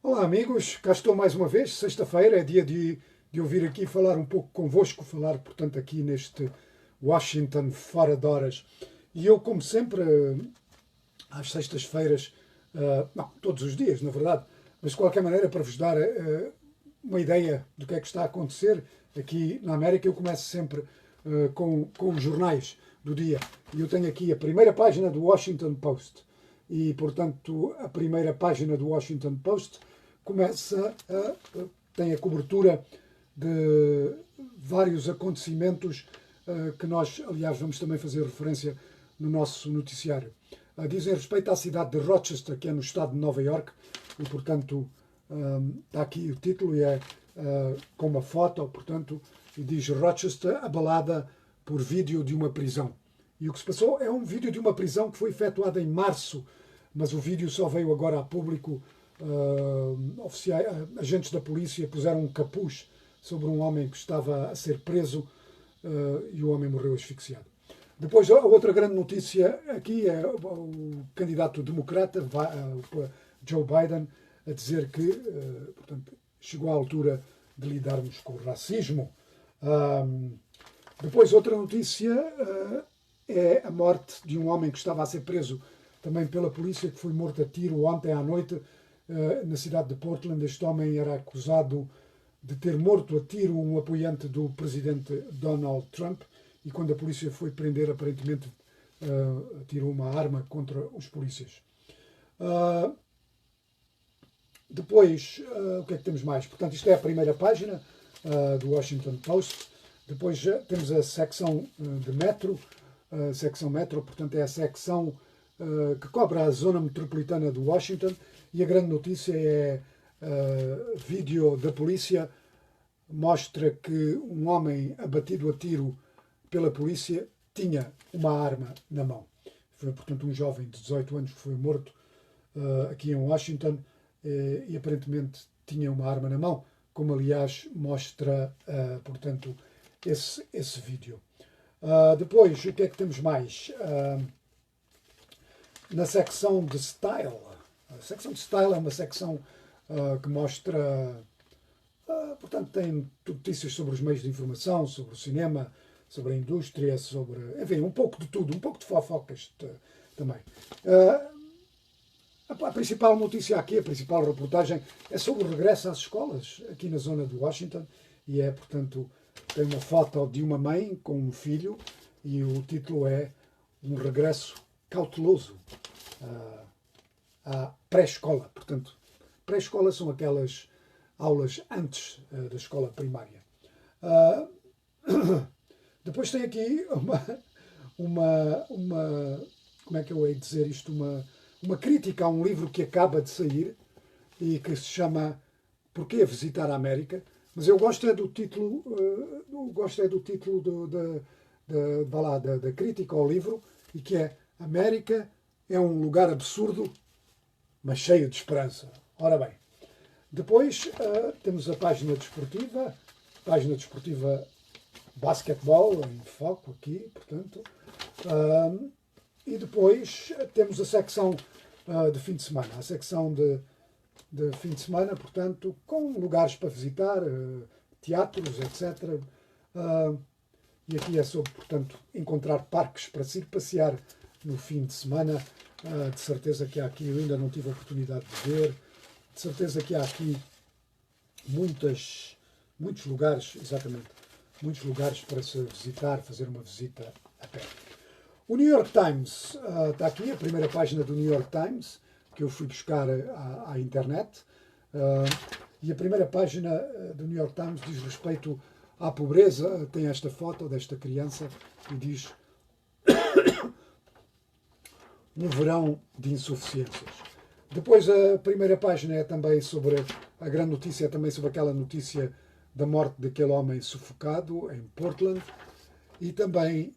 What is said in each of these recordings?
Olá amigos, cá estou mais uma vez, sexta-feira é dia de eu vir aqui falar um pouco convosco, falar portanto aqui neste Washington fora de horas. E eu como sempre, às sextas-feiras, não, todos os dias na verdade, mas de qualquer maneira para vos dar uma ideia do que é que está a acontecer aqui na América, eu começo sempre com os jornais do dia. E eu tenho aqui a primeira página do Washington Post. E, portanto, a primeira página do Washington Post tem a cobertura de vários acontecimentos que nós, aliás, vamos também fazer referência no nosso noticiário. Dizem respeito à cidade de Rochester, que é no estado de Nova York, e, portanto, está aqui o título e é com uma foto, portanto, e diz Rochester abalada por vídeo de uma prisão. E o que se passou é um vídeo de uma prisão que foi efetuada em março, mas o vídeo só veio agora a público. Agentes da polícia puseram um capuz sobre um homem que estava a ser preso e o homem morreu asfixiado. Depois, a outra grande notícia aqui é o candidato democrata, Joe Biden, a dizer que portanto, chegou à altura de lidarmos com o racismo. Depois, outra notícia é a morte de um homem que estava a ser preso também pela polícia, que foi morto a tiro ontem à noite na cidade de Portland. Este homem era acusado de ter morto a tiro um apoiante do presidente Donald Trump e quando a polícia foi prender, aparentemente atirou uma arma contra os polícias. Depois, o que é que temos mais? Portanto, isto é a primeira página do Washington Post. Depois temos a secção de metro. A secção metro, portanto, é a secção que cobre a zona metropolitana de Washington, e a grande notícia é vídeo da polícia mostra que um homem abatido a tiro pela polícia tinha uma arma na mão. Foi, portanto, um jovem de 18 anos que foi morto aqui em Washington e aparentemente tinha uma arma na mão, como aliás mostra, portanto, esse vídeo. Depois, o que é que temos mais? Na secção de Style. A secção de Style é uma secção que mostra, portanto, tem notícias sobre os meios de informação, sobre o cinema, sobre a indústria, sobre, enfim, um pouco de tudo, um pouco de fofocas também. A principal notícia aqui, a principal reportagem, é sobre o regresso às escolas, aqui na zona de Washington, e é, portanto, tem uma foto de uma mãe com um filho, e o título é Um Regresso Cauteloso à pré-escola. Portanto, pré-escola são aquelas aulas antes da escola primária. Depois tem aqui como é que eu hei de dizer isto? Uma crítica a um livro que acaba de sair e que se chama Porquê Visitar a América? Mas eu gosto é do título, da crítica ao livro, e que é América é um lugar absurdo, mas cheio de esperança. Ora bem, depois temos a página desportiva basquetebol em foco aqui, portanto, e depois temos a secção de fim de semana, a secção de fim de semana, portanto, com lugares para visitar, teatros, etc. E aqui é sobre, portanto, encontrar parques para se ir passear no fim de semana. De certeza que há aqui, eu ainda não tive a oportunidade de ver, de certeza que há aqui muitos lugares, exatamente, muitos lugares para se visitar, fazer uma visita a pé. O New York Times está aqui, a primeira página do New York Times, que eu fui buscar à internet, e a primeira página do New York Times diz respeito à pobreza, tem esta foto desta criança e diz um verão de insuficiências. Depois a primeira página é também sobre, a grande notícia é também sobre aquela notícia da morte daquele homem sufocado em Portland, e também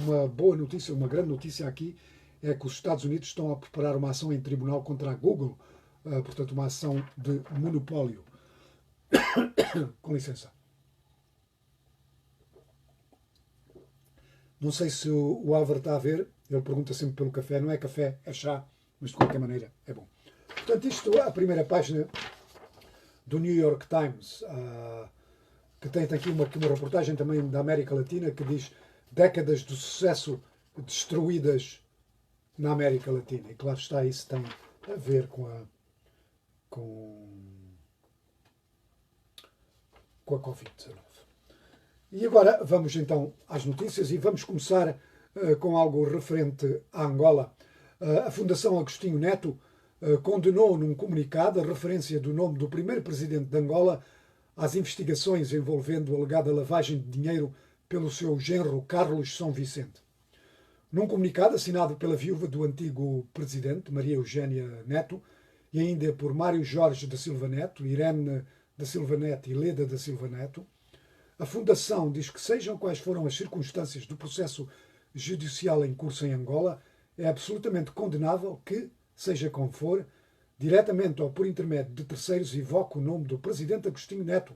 uma boa notícia, uma grande notícia aqui, é que os Estados Unidos estão a preparar uma ação em tribunal contra a Google, portanto uma ação de monopólio. Com licença. Não sei se o Álvaro está a ver, ele pergunta sempre pelo café, não é café, é chá, mas de qualquer maneira é bom. Portanto, isto é a primeira página do New York Times, que tem aqui uma reportagem também da América Latina que diz décadas de sucesso destruídas na América Latina. E claro está, isso tem a ver com a Covid-19. E agora vamos então às notícias e vamos começar com algo referente à Angola. A Fundação Agostinho Neto condenou num comunicado a referência do nome do primeiro presidente de Angola às investigações envolvendo a alegada lavagem de dinheiro pelo seu genro Carlos São Vicente. Num comunicado assinado pela viúva do antigo presidente, Maria Eugénia Neto, e ainda por Mário Jorge da Silva Neto, Irene da Silva Neto e Leda da Silva Neto, a Fundação diz que, sejam quais foram as circunstâncias do processo judicial em curso em Angola, é absolutamente condenável que, seja como for, diretamente ou por intermédio de terceiros, evoque o nome do presidente Agostinho Neto.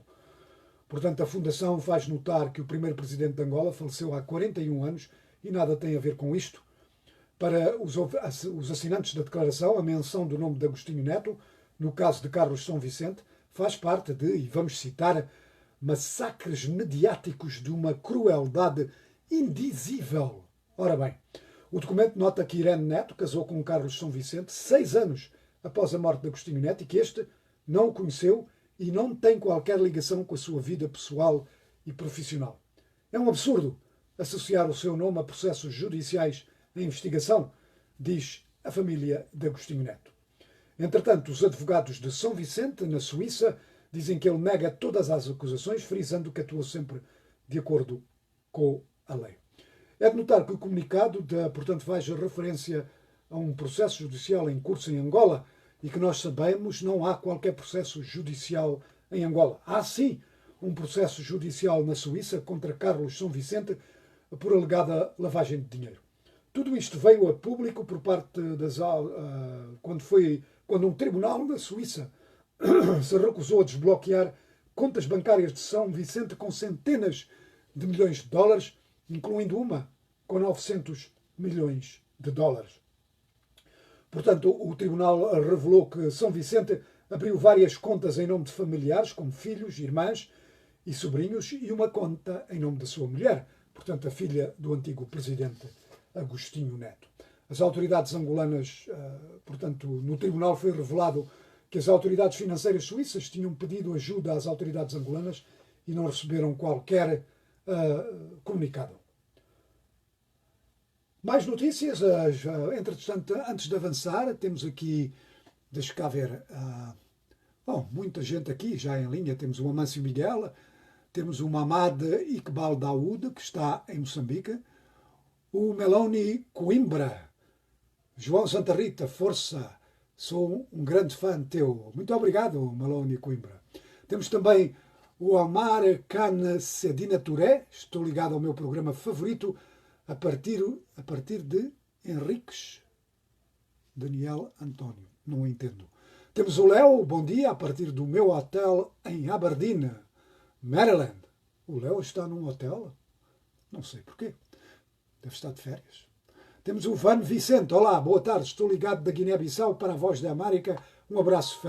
Portanto, a Fundação faz notar que o primeiro presidente de Angola faleceu há 41 anos e nada tem a ver com isto. Para os assinantes da declaração, a menção do nome de Agostinho Neto, no caso de Carlos São Vicente, faz parte de, e vamos citar, massacres mediáticos de uma crueldade indizível. Ora bem, o documento nota que Irene Neto casou com Carlos São Vicente 6 anos após a morte de Agostinho Neto e que este não o conheceu e não tem qualquer ligação com a sua vida pessoal e profissional. É um absurdo associar o seu nome a processos judiciais em investigação, diz a família de Agostinho Neto. Entretanto, os advogados de São Vicente, na Suíça, dizem que ele nega todas as acusações, frisando que atuou sempre de acordo com a lei. É de notar que o comunicado, portanto, faz referência a um processo judicial em curso em Angola e que nós sabemos não há qualquer processo judicial em Angola. Há sim um processo judicial na Suíça contra Carlos São Vicente por alegada lavagem de dinheiro. Tudo isto veio a público por parte quando um tribunal da Suíça se recusou a desbloquear contas bancárias de São Vicente com centenas de milhões de dólares, incluindo uma com 900 milhões de dólares. Portanto, o tribunal revelou que São Vicente abriu várias contas em nome de familiares, como filhos, irmãs e sobrinhos, e uma conta em nome da sua mulher, portanto, a filha do antigo presidente Agostinho Neto. As autoridades angolanas, portanto, no tribunal foi revelado que as autoridades financeiras suíças tinham pedido ajuda às autoridades angolanas e não receberam qualquer comunicado. Mais notícias, entretanto, antes de avançar, temos aqui, deixa cá ver, muita gente aqui já em linha, temos o Amâncio Miguel, temos o Mamad Iqbal Daoud, que está em Moçambique, o Meloni Coimbra, João Santa Rita, força, sou um grande fã teu. Muito obrigado, Meloni Coimbra. Temos também o Amar Khan Sedina Touré, estou ligado ao meu programa favorito, a partir de Henriques Daniel António, não entendo. Temos o Léo, bom dia, a partir do meu hotel em Aberdeen, Maryland. O Léo está num hotel? Não sei porquê. Deve estar de férias. Temos o Van Vicente. Olá, boa tarde. Estou ligado da Guiné-Bissau para a Voz da América. Um abraço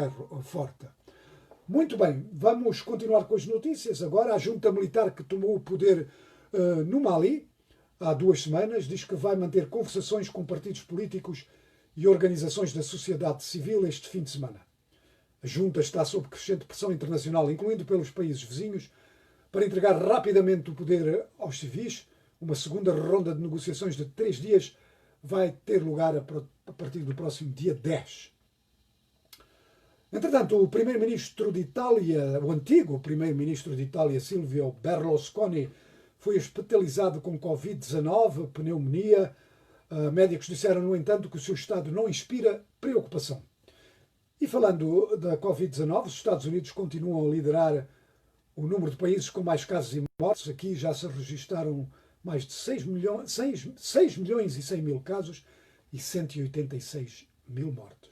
forte. Muito bem, vamos continuar com as notícias. Agora, a junta militar que tomou o poder no Mali há 2 semanas diz que vai manter conversações com partidos políticos e organizações da sociedade civil este fim de semana. A junta está sob crescente pressão internacional, incluindo pelos países vizinhos, para entregar rapidamente o poder aos civis. Uma segunda ronda de negociações de 3 dias vai ter lugar a partir do próximo dia 10. Entretanto, o primeiro-ministro de Itália, o antigo primeiro-ministro de Itália, Silvio Berlusconi, foi hospitalizado com Covid-19, pneumonia. Médicos disseram, no entanto, que o seu estado não inspira preocupação. E falando da Covid-19, os Estados Unidos continuam a liderar o número de países com mais casos e mortes. Aqui já se registaram mais de 6 milhões e 100 mil casos e 186 mil mortes.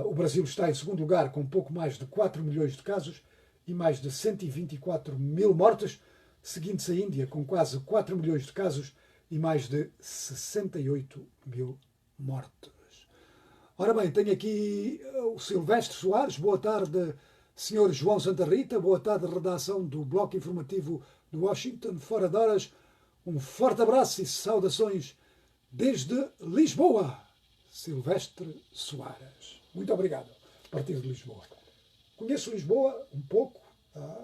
O Brasil está em segundo lugar com pouco mais de 4 milhões de casos e mais de 124 mil mortes, seguindo-se a Índia com quase 4 milhões de casos e mais de 68 mil mortes. Ora bem, tenho aqui o Silvestre Soares. Boa tarde, Sr. João Santa Rita. Boa tarde, redação do Bloco Informativo do Washington. Fora de horas, um forte abraço e saudações desde Lisboa. Silvestre Soares. Muito obrigado. A partir de Lisboa. Conheço Lisboa um pouco.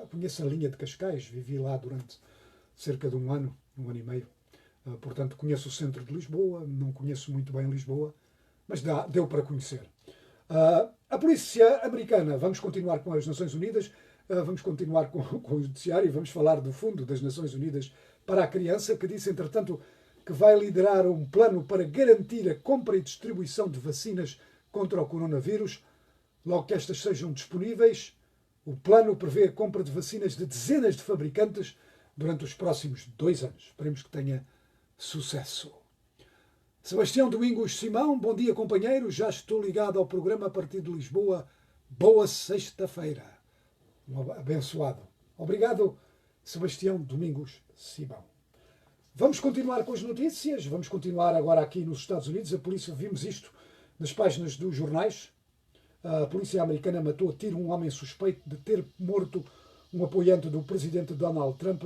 Conheço a linha de Cascais. Vivi lá durante cerca de um ano e meio. Portanto, conheço o centro de Lisboa. Não conheço muito bem Lisboa, mas deu para conhecer. A polícia americana, vamos continuar com as Nações Unidas, vamos continuar com o judiciário e vamos falar do Fundo das Nações Unidas para a Criança, que disse, entretanto, que vai liderar um plano para garantir a compra e distribuição de vacinas contra o coronavírus. Logo que estas sejam disponíveis, o plano prevê a compra de vacinas de dezenas de fabricantes durante os próximos 2 anos. Esperemos que tenha sucesso. Sebastião Domingos Simão, bom dia, companheiro. Já estou ligado ao programa a partir de Lisboa. Boa sexta-feira. Um abençoado. Obrigado, Sebastião Domingos Simão. Vamos continuar com as notícias. Vamos continuar agora aqui nos Estados Unidos. A polícia, vimos isto nas páginas dos jornais. A polícia americana matou a tiro um homem suspeito de ter morto um apoiante do presidente Donald Trump,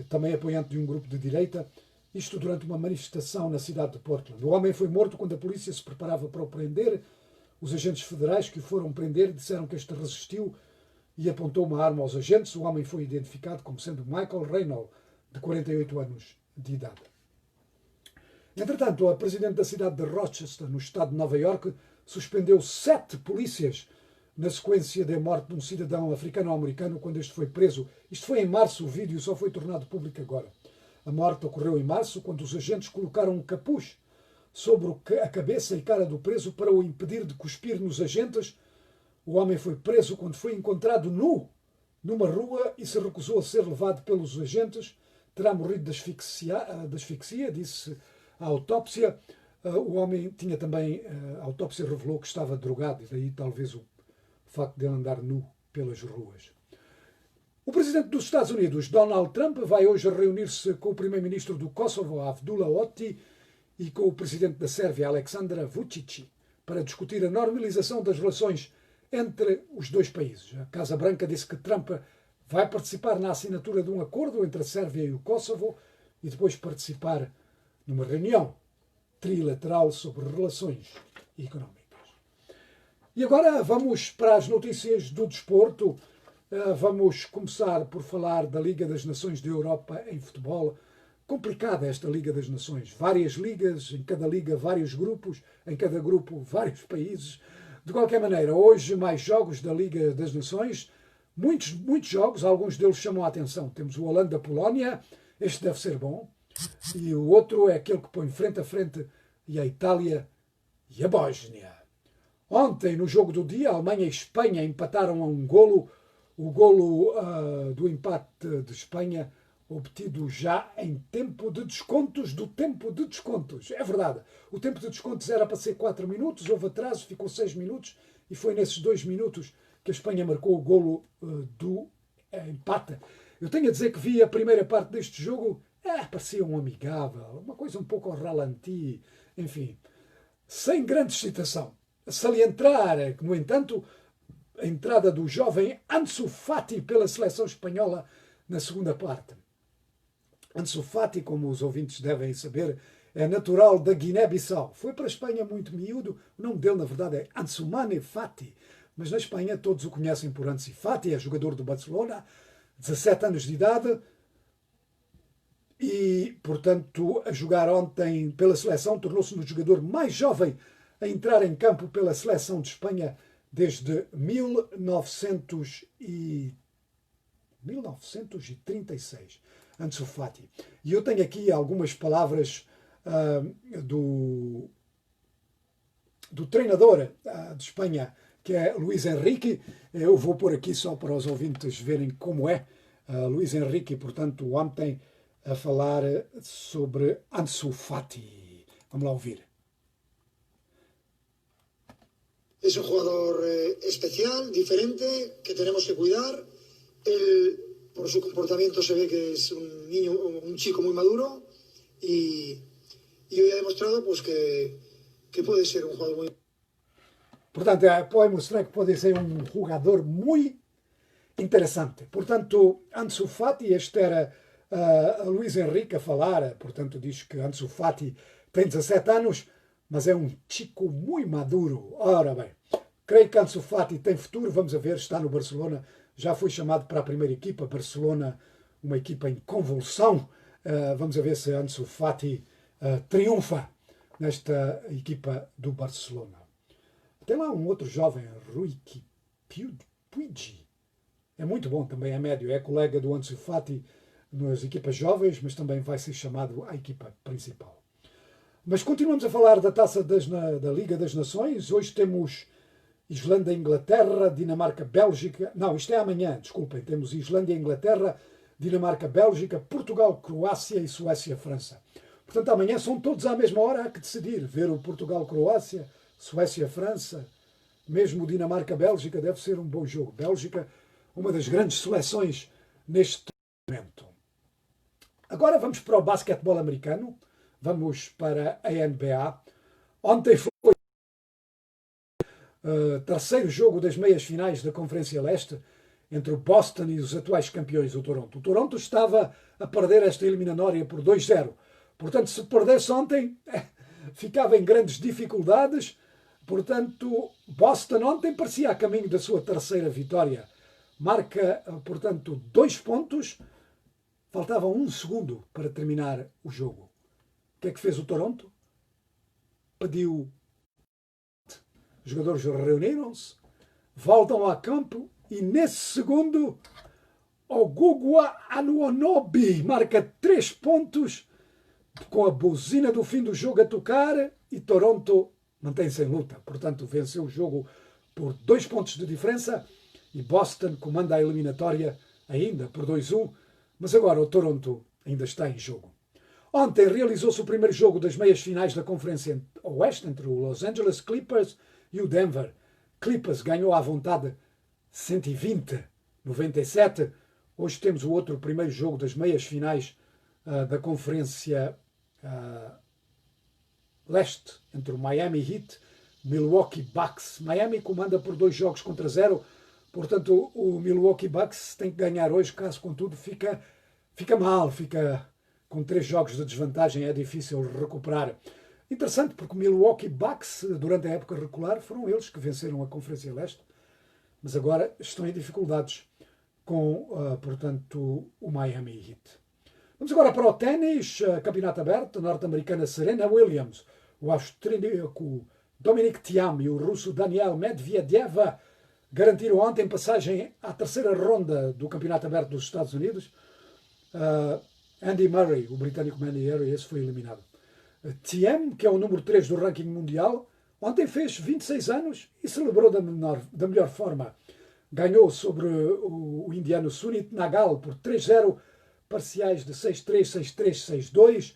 também apoiante de um grupo de direita. Isto durante uma manifestação na cidade de Portland. O homem foi morto quando a polícia se preparava para o prender. Os agentes federais que o foram prender disseram que este resistiu e apontou uma arma aos agentes. O homem foi identificado como sendo Michael Reynolds, de 48 anos de idade. Entretanto, a presidente da cidade de Rochester, no estado de Nova Iorque, suspendeu 7 polícias na sequência da morte de um cidadão africano-americano quando este foi preso. Isto foi em março, o vídeo só foi tornado público agora. A morte ocorreu em março, quando os agentes colocaram um capuz sobre a cabeça e cara do preso para o impedir de cuspir nos agentes. O homem foi preso quando foi encontrado nu numa rua e se recusou a ser levado pelos agentes. Terá morrido de asfixia, disse a autópsia. O homem tinha também, a autópsia revelou que estava drogado, e daí talvez o facto de ele andar nu pelas ruas. O presidente dos Estados Unidos, Donald Trump, vai hoje reunir-se com o primeiro-ministro do Kosovo, Abdullah Oti, e com o presidente da Sérvia, Aleksandar Vučić, para discutir a normalização das relações entre os dois países. A Casa Branca disse que Trump vai participar na assinatura de um acordo entre a Sérvia e o Kosovo e depois participar numa reunião trilateral sobre relações económicas. E agora vamos para as notícias do desporto. Vamos começar por falar da Liga das Nações da Europa em futebol. Complicada esta Liga das Nações. Várias ligas, em cada liga vários grupos, em cada grupo vários países. De qualquer maneira, hoje mais jogos da Liga das Nações. Muitos jogos, alguns deles chamam a atenção. Temos o Holanda-Polónia, este deve ser bom. E o outro é aquele que põe frente a frente e a Itália e a Bósnia. Ontem, no jogo do dia, a Alemanha e a Espanha empataram a um golo. O golo do empate de Espanha obtido já em tempo de descontos do tempo de descontos. É verdade. O tempo de descontos era para ser 4 minutos, houve atraso, ficou 6 minutos e foi nesses 2 minutos que a Espanha marcou o golo do empate. Eu tenho a dizer que vi a primeira parte deste jogo, parecia um amigável, uma coisa um pouco ao ralenti, enfim, sem grande excitação. A salientar, no entanto, a entrada do jovem Ansu Fati pela seleção espanhola na segunda parte. Ansu Fati, como os ouvintes devem saber, é natural da Guiné-Bissau. Foi para a Espanha muito miúdo. O nome dele, na verdade, é Ansumane Fati. Mas na Espanha todos o conhecem por Ansu Fati. É jogador do Barcelona, 17 anos de idade. E, portanto, a jogar ontem pela seleção, tornou-se no jogador mais jovem a entrar em campo pela seleção de Espanha desde 1936. Ansu Fati. E eu tenho aqui algumas palavras do treinador de Espanha, que é Luís Enrique. Eu vou pôr aqui só para os ouvintes verem como é. Luís Enrique, portanto, ontem a falar sobre Ansu Fati. Vamos lá ouvir. Es un jugador especial, diferente, que tenemos que cuidar. Él, por su comportamiento, se ve que es un niño, un chico muy maduro y hoy ha demostrado pues que puede ser un jugador muy... Portanto, pode mostrar que pode ser um jogador muito interessante. Portanto, Ansu Fati, este era Luís Henrique a falar, portanto, diz que Ansu Fati tem 17 anos, mas é um chico muito maduro. Ora bem, creio que Ansu Fati tem futuro, vamos a ver, está no Barcelona, já foi chamado para a primeira equipa, Barcelona, uma equipa em convulsão. Vamos a ver se Ansu Fati triunfa nesta equipa do Barcelona. Tem lá um outro jovem, Rui Puig. É muito bom também, é médio, é colega do Ansu Fati nas equipas jovens, mas também vai ser chamado à equipa principal. Mas continuamos a falar da taça da Liga das Nações. Hoje temos Islândia, Inglaterra, Dinamarca, Bélgica. Não, isto é amanhã, desculpem. Temos Islândia, Inglaterra, Dinamarca, Bélgica, Portugal, Croácia e Suécia, França. Portanto, amanhã são todos à mesma hora, há que decidir. Ver o Portugal, Croácia, Suécia, França, mesmo Dinamarca, Bélgica, deve ser um bom jogo. Bélgica, uma das grandes seleções neste momento. Agora vamos para o basquetebol americano. Vamos para a NBA. Ontem foi o terceiro jogo das meias finais da Conferência Leste entre o Boston e os atuais campeões, o Toronto. O Toronto estava a perder esta eliminatória por 2-0. Portanto, se perdesse ontem, ficava em grandes dificuldades. Portanto, Boston ontem parecia a caminho da sua terceira vitória. Marca, portanto, 2 pontos. Faltava 1 segundo para terminar o jogo. O que é que fez o Toronto? Pediu. Os jogadores reuniram-se, voltam a campo e nesse segundo Ogugua Anunoby marca 3 pontos com a buzina do fim do jogo a tocar e Toronto mantém-se em luta. Portanto, venceu o jogo por 2 pontos de diferença e Boston comanda a eliminatória ainda por 2-1, mas agora o Toronto ainda está em jogo. Ontem realizou-se o primeiro jogo das meias finais da Conferência Oeste entre o Los Angeles Clippers e o Denver. Clippers ganhou à vontade 120-97. Hoje temos o outro primeiro jogo das meias finais da Conferência Leste entre o Miami Heat e o Milwaukee Bucks. Miami comanda por 2-0. Portanto, o Milwaukee Bucks tem que ganhar hoje, caso contudo fica mal, fica com 3 jogos de desvantagem, é difícil recuperar. Interessante, porque o Milwaukee Bucks, durante a época regular, foram eles que venceram a Conferência Leste, mas agora estão em dificuldades com, portanto, o Miami Heat. Vamos agora para o ténis, campeonato aberto, norte-americana Serena Williams, o austríaco Dominic Thiem e o russo Daniel Medvedev garantiram ontem passagem à terceira ronda do campeonato aberto dos Estados Unidos. Andy Murray, o britânico Andy Murray, esse foi eliminado. Thiem, que é o número 3 do ranking mundial, ontem fez 26 anos e celebrou da melhor forma. Ganhou sobre o indiano Sunit Nagal por 3-0, parciais de 6-3, 6-3, 6-2.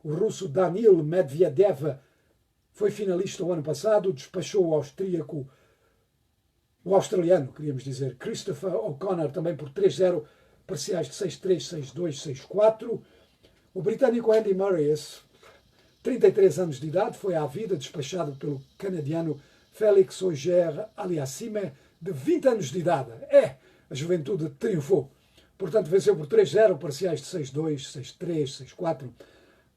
O russo Daniil Medvedev foi finalista o ano passado, despachou o australiano, queríamos dizer, Christopher O'Connor, também por 3-0, parciais de 6-3, 6-2, 6-4. O britânico Andy Murray, 33 anos de idade, foi à vida despachado pelo canadiano Félix Auger-Aliassime, de 20 anos de idade. A juventude triunfou. Portanto, venceu por 3-0, parciais de 6-2, 6-3, 6-4.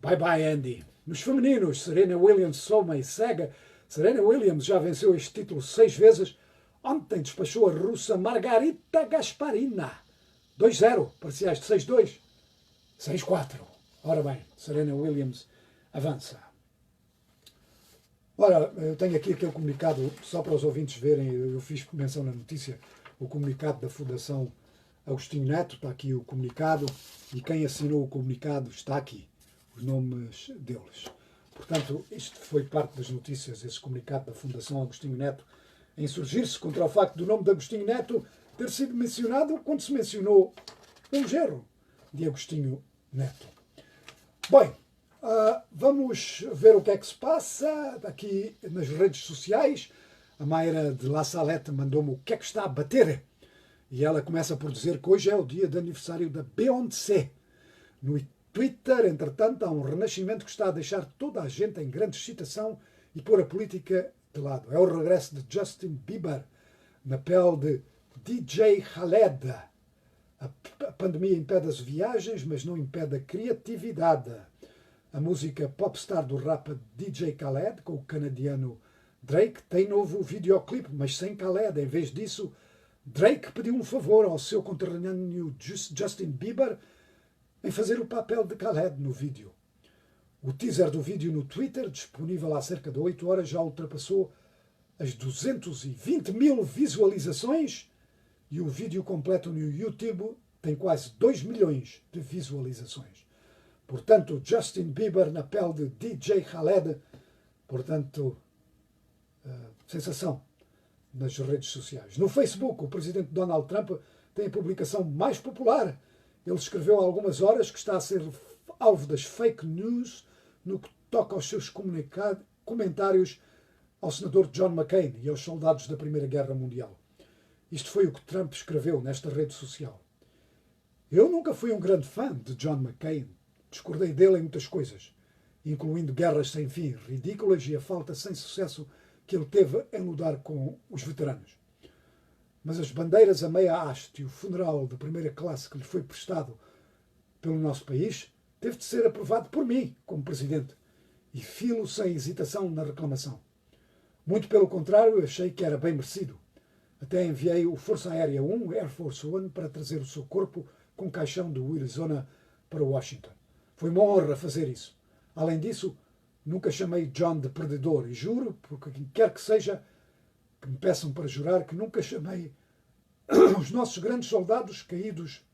Bye-bye, Andy. Nos femininos, Serena Williams soma e segue. Serena Williams já venceu este título 6 vezes. Ontem despachou a russa Margarita Gasparina. 2-0, parciais de 6-2, 6-4. Ora bem, Serena Williams avança. Ora, eu tenho aqui aquele comunicado, só para os ouvintes verem, eu fiz menção na notícia, o comunicado da Fundação Agostinho Neto, está aqui o comunicado, e quem assinou o comunicado está aqui, os nomes deles. Portanto, isto foi parte das notícias, esse comunicado da Fundação Agostinho Neto, a insurgir-se contra o facto do nome de Agostinho Neto ter sido mencionado quando se mencionou um genro de Agostinho Neto. Bem, vamos ver o que é que se passa aqui nas redes sociais. A Mayra de La Salette mandou-me o que é que está a bater. E ela começa por dizer que hoje é o dia de aniversário da Beyoncé. No Twitter, entretanto, há um renascimento que está a deixar toda a gente em grande excitação e pôr a política de lado. É o regresso de Justin Bieber na pele de DJ Khaled. A pandemia impede as viagens, mas não impede a criatividade. A música popstar do rap DJ Khaled, com o canadiano Drake, tem novo videoclipe, mas sem Khaled. Em vez disso, Drake pediu um favor ao seu conterrâneo Justin Bieber em fazer o papel de Khaled no vídeo. O teaser do vídeo no Twitter, disponível há cerca de 8 horas, já ultrapassou as 220 mil visualizações e o vídeo completo no YouTube tem quase 2 milhões de visualizações. Portanto, Justin Bieber na pele de DJ Khaled, portanto, sensação nas redes sociais. No Facebook, o presidente Donald Trump tem a publicação mais popular. Ele escreveu há algumas horas que está a ser alvo das fake news no que toca aos seus comentários ao senador John McCain e aos soldados da Primeira Guerra Mundial. Isto foi o que Trump escreveu nesta rede social. Eu nunca fui um grande fã de John McCain. Discordei dele em muitas coisas, incluindo guerras sem fim ridículas e a falta sem sucesso que ele teve em lidar com os veteranos. Mas as bandeiras a meia haste e o funeral de primeira classe que lhe foi prestado pelo nosso país teve de ser aprovado por mim, como presidente, e filo sem hesitação na reclamação. Muito pelo contrário, achei que era bem merecido. Até enviei o Força Aérea 1, Air Force One, para trazer o seu corpo com caixão do Arizona para Washington. Foi uma honra fazer isso. Além disso, nunca chamei John de perdedor e juro, por quem quer que seja, que me peçam para jurar, que nunca chamei os nossos grandes soldados caídos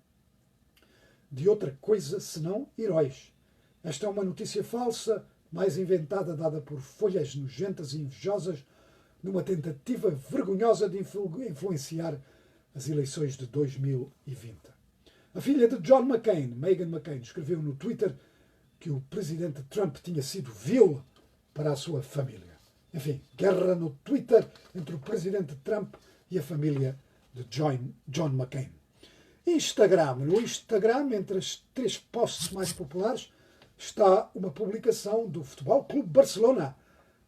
de outra coisa senão heróis. Esta é uma notícia falsa, mais inventada, dada por folhas nojentas e invejosas, numa tentativa vergonhosa de influenciar as eleições de 2020. A filha de John McCain, Meghan McCain, escreveu no Twitter que o presidente Trump tinha sido vil para a sua família. Enfim, guerra no Twitter entre o presidente Trump e a família de John McCain. Instagram. No Instagram, entre as 3 posts mais populares, está uma publicação do Futebol Clube Barcelona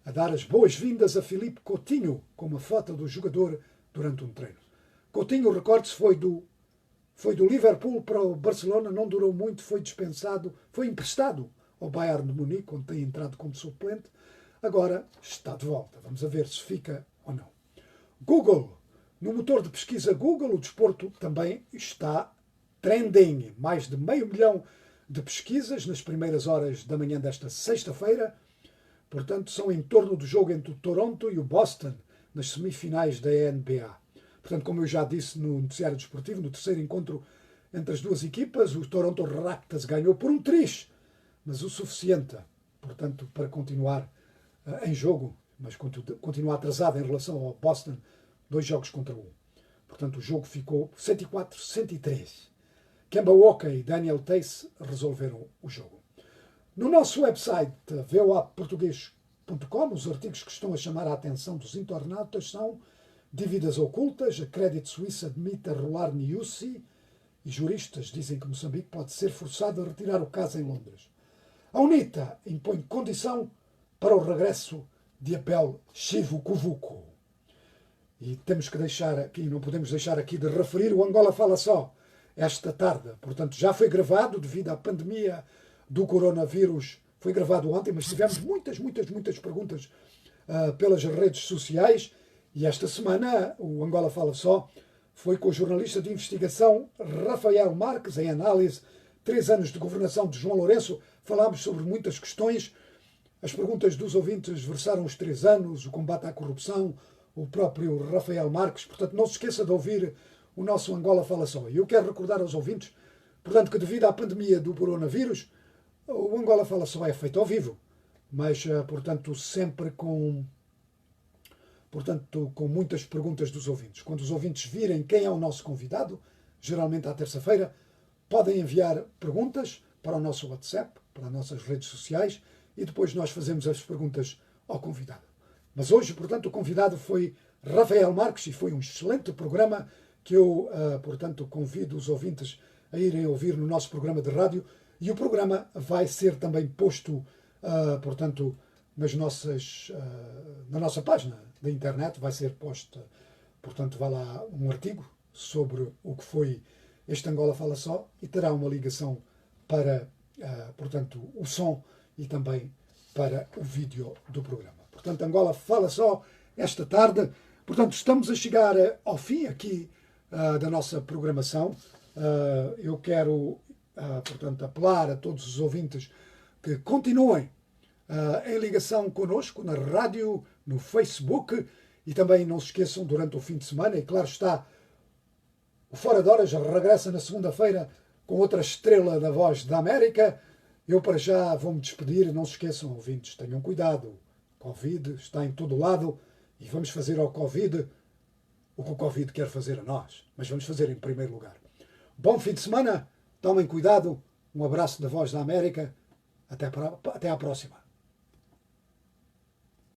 a dar as boas-vindas a Philippe Coutinho com uma foto do jogador durante um treino. Coutinho, recorde-se, foi do Liverpool para o Barcelona, não durou muito, foi dispensado, foi emprestado ao Bayern de Munique, onde tem entrado como suplente. Agora está de volta. Vamos a ver se fica ou não. Google. No motor de pesquisa Google, o desporto também está trending. Mais de 500 mil de pesquisas nas primeiras horas da manhã desta sexta-feira. Portanto, são em torno do jogo entre o Toronto e o Boston, nas semifinais da NBA. Portanto, como eu já disse no noticiário desportivo, no terceiro encontro entre as duas equipas, o Toronto Raptors ganhou por um triz, mas o suficiente, portanto, para continuar em jogo, mas continua atrasado em relação ao Boston, 2 jogos contra 1. Portanto, o jogo ficou 104-103. Kemba Walker e Daniel Theis resolveram o jogo. No nosso website, voaportugues.com, os artigos que estão a chamar a atenção dos internautas são: dívidas ocultas, a Credit Suisse admite a rolar Niusi e juristas dizem que Moçambique pode ser forçado a retirar o caso em Londres. A UNITA impõe condição para o regresso de Abel Chivucovuco. E temos que deixar aqui, não podemos deixar aqui de referir o Angola Fala Só esta tarde. Portanto, já foi gravado devido à pandemia do coronavírus. Foi gravado ontem, mas tivemos muitas perguntas pelas redes sociais. E esta semana o Angola Fala Só foi com o jornalista de investigação Rafael Marques, em análise 3 anos de governação de João Lourenço. Falámos sobre muitas questões. As perguntas dos ouvintes versaram os 3 anos, o combate à corrupção, o próprio Rafael Marques. Portanto, não se esqueça de ouvir o nosso Angola Fala Só. E eu quero recordar aos ouvintes, portanto, que devido à pandemia do coronavírus, o Angola Fala Só é feito ao vivo, mas, portanto, sempre com muitas perguntas dos ouvintes. Quando os ouvintes virem quem é o nosso convidado, geralmente à terça-feira, podem enviar perguntas para o nosso WhatsApp, para as nossas redes sociais, e depois nós fazemos as perguntas ao convidado. Mas hoje, portanto, o convidado foi Rafael Marques e foi um excelente programa que eu, portanto, convido os ouvintes a irem ouvir no nosso programa de rádio, e o programa vai ser também posto, portanto, na nossa página da internet vai ser posto, portanto, vai lá um artigo sobre o que foi este Angola Fala Só e terá uma ligação para, portanto, o som e também para o vídeo do programa. Portanto, Angola Fala Só esta tarde. Portanto, estamos a chegar ao fim aqui da nossa programação. Eu quero, portanto, apelar a todos os ouvintes que continuem em ligação connosco na rádio, no Facebook e também não se esqueçam durante o fim de semana, e claro está, o Fora de Horas regressa na segunda-feira com outra estrela da Voz da América. Eu para já vou-me despedir, não se esqueçam, ouvintes, tenham cuidado, o Covid está em todo lado e vamos fazer ao Covid o que o Covid quer fazer a nós, mas vamos fazer em primeiro lugar. Bom fim de semana, tomem cuidado, um abraço da Voz da América, até à próxima.